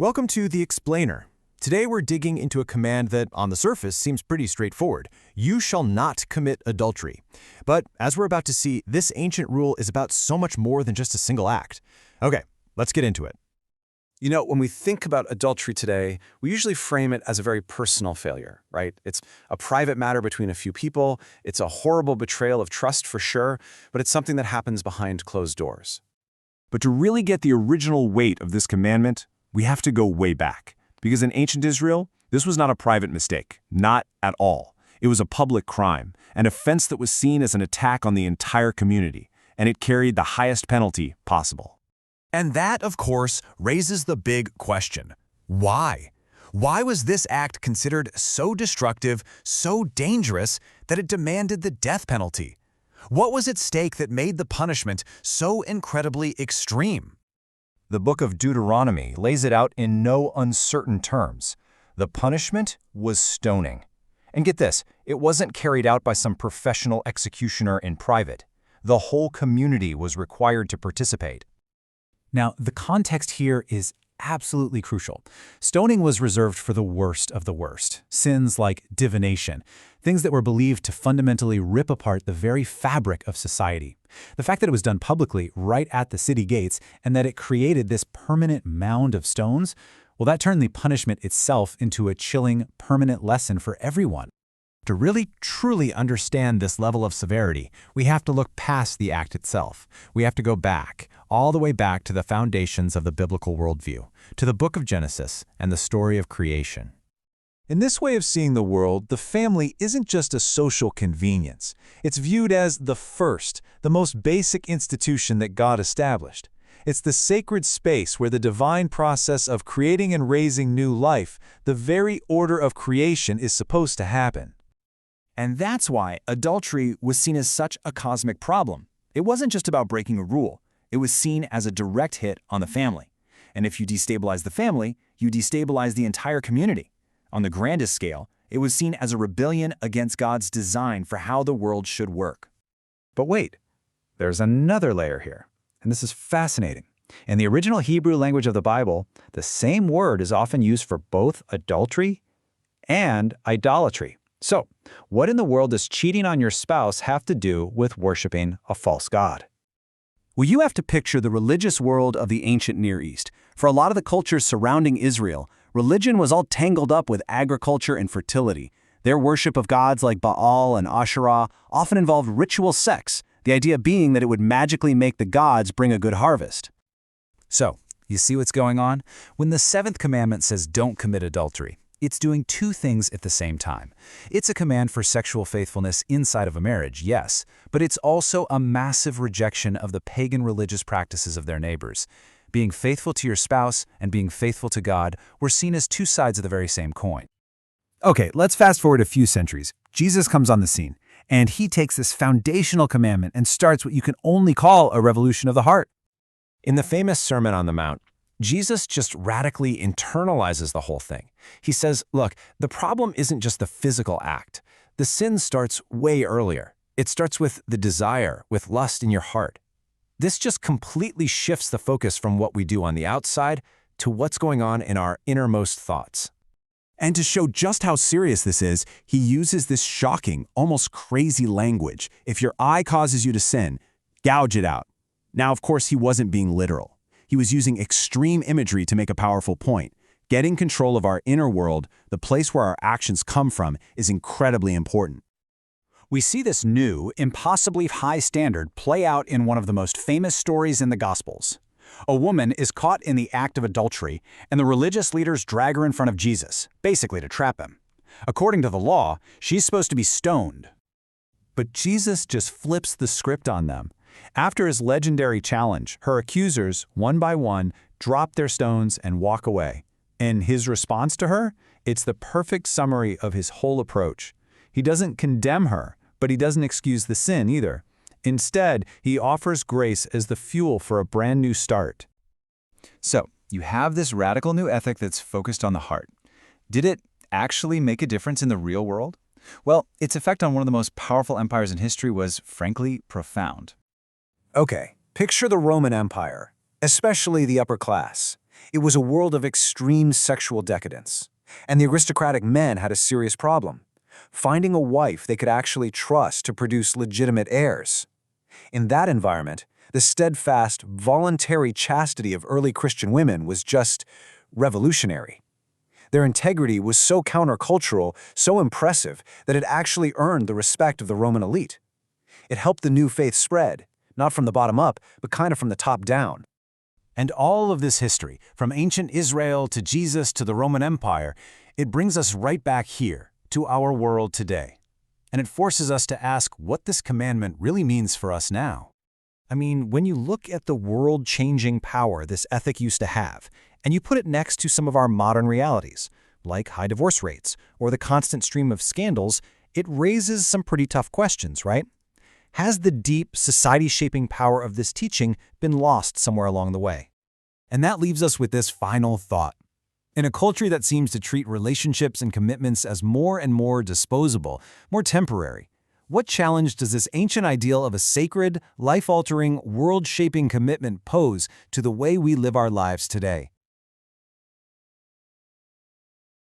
Welcome to The Explainer. Today we're digging into a command that, on the surface, seems pretty straightforward. You shall not commit adultery. But, as we're about to see, this ancient rule is about so much more than just a single act. Okay, let's get into it. You know, when we think about adultery today, we usually frame it as a very personal failure, right? It's a private matter between a few people. It's a horrible betrayal of trust for sure, but it's something that happens behind closed doors. But to really get the original weight of this commandment, we have to go way back. Because in ancient Israel, this was not a private mistake. Not at all. It was a public crime, an offense that was seen as an attack on the entire community, and it carried the highest penalty possible. And that, of course, raises the big question. Why? Why was this act considered so destructive, so dangerous, that it demanded the death penalty? What was at stake that made the punishment so incredibly extreme? The book of Deuteronomy lays it out in no uncertain terms. The punishment was stoning. And get this, it wasn't carried out by some professional executioner in private. The whole community was required to participate. Now, the context here is absolutely crucial. Stoning was reserved for the worst of the worst, sins like divination, things that were believed to fundamentally rip apart the very fabric of society. The fact that it was done publicly right at the city gates and that it created this permanent mound of stones, well, that turned the punishment itself into a chilling, permanent lesson for everyone. To really, truly understand this level of severity, we have to look past the act itself. We have to go back, all the way back to the foundations of the biblical worldview, to the book of Genesis and the story of creation. In this way of seeing the world, the family isn't just a social convenience. It's viewed as the first, the most basic institution that God established. It's the sacred space where the divine process of creating and raising new life, the very order of creation, is supposed to happen. And that's why adultery was seen as such a cosmic problem. It wasn't just about breaking a rule. It was seen as a direct hit on the family. And if you destabilize the family, you destabilize the entire community. On the grandest scale, it was seen as a rebellion against God's design for how the world should work. But wait, there's another layer here, and this is fascinating. In the original Hebrew language of the Bible, the same word is often used for both adultery and idolatry. So, what in the world does cheating on your spouse have to do with worshiping a false god? Well, you have to picture the religious world of the ancient Near East. For a lot of the cultures surrounding Israel, religion was all tangled up with agriculture and fertility. Their worship of gods like Baal and Asherah often involved ritual sex, the idea being that it would magically make the gods bring a good harvest. So, you see what's going on? When the seventh commandment says don't commit adultery, it's doing two things at the same time. It's a command for sexual faithfulness inside of a marriage, yes, but it's also a massive rejection of the pagan religious practices of their neighbors. Being faithful to your spouse and being faithful to God were seen as two sides of the very same coin. Okay, let's fast forward a few centuries. Jesus comes on the scene, and he takes this foundational commandment and starts what you can only call a revolution of the heart. In the famous Sermon on the Mount, Jesus just radically internalizes the whole thing. He says, look, the problem isn't just the physical act. The sin starts way earlier. It starts with the desire, with lust in your heart. This just completely shifts the focus from what we do on the outside to what's going on in our innermost thoughts. And to show just how serious this is, he uses this shocking, almost crazy language. If your eye causes you to sin, gouge it out. Now, of course, he wasn't being literal. He was using extreme imagery to make a powerful point. Getting control of our inner world, the place where our actions come from, is incredibly important. We see this new, impossibly high standard play out in one of the most famous stories in the Gospels. A woman is caught in the act of adultery, and the religious leaders drag her in front of Jesus, basically to trap him. According to the law, she's supposed to be stoned. But Jesus just flips the script on them. After his legendary challenge, her accusers, one by one, drop their stones and walk away. And his response to her? It's the perfect summary of his whole approach. He doesn't condemn her, but he doesn't excuse the sin either. Instead, he offers grace as the fuel for a brand new start. So, you have this radical new ethic that's focused on the heart. Did it actually make a difference in the real world? Well, its effect on one of the most powerful empires in history was, frankly, profound. Okay, picture the Roman Empire, especially the upper class. It was a world of extreme sexual decadence. And the aristocratic men had a serious problem: finding a wife they could actually trust to produce legitimate heirs. In that environment, the steadfast, voluntary chastity of early Christian women was just revolutionary. Their integrity was so countercultural, so impressive, that it actually earned the respect of the Roman elite. It helped the new faith spread, not from the bottom up, but kind of from the top down. And all of this history, from ancient Israel to Jesus to the Roman Empire, it brings us right back here, to our world today. And it forces us to ask what this commandment really means for us now. I mean, when you look at the world-changing power this ethic used to have, and you put it next to some of our modern realities, like high divorce rates or the constant stream of scandals, it raises some pretty tough questions, right? Has the deep, society-shaping power of this teaching been lost somewhere along the way? And that leaves us with this final thought. In a culture that seems to treat relationships and commitments as more and more disposable, more temporary, what challenge does this ancient ideal of a sacred, life-altering, world-shaping commitment pose to the way we live our lives today?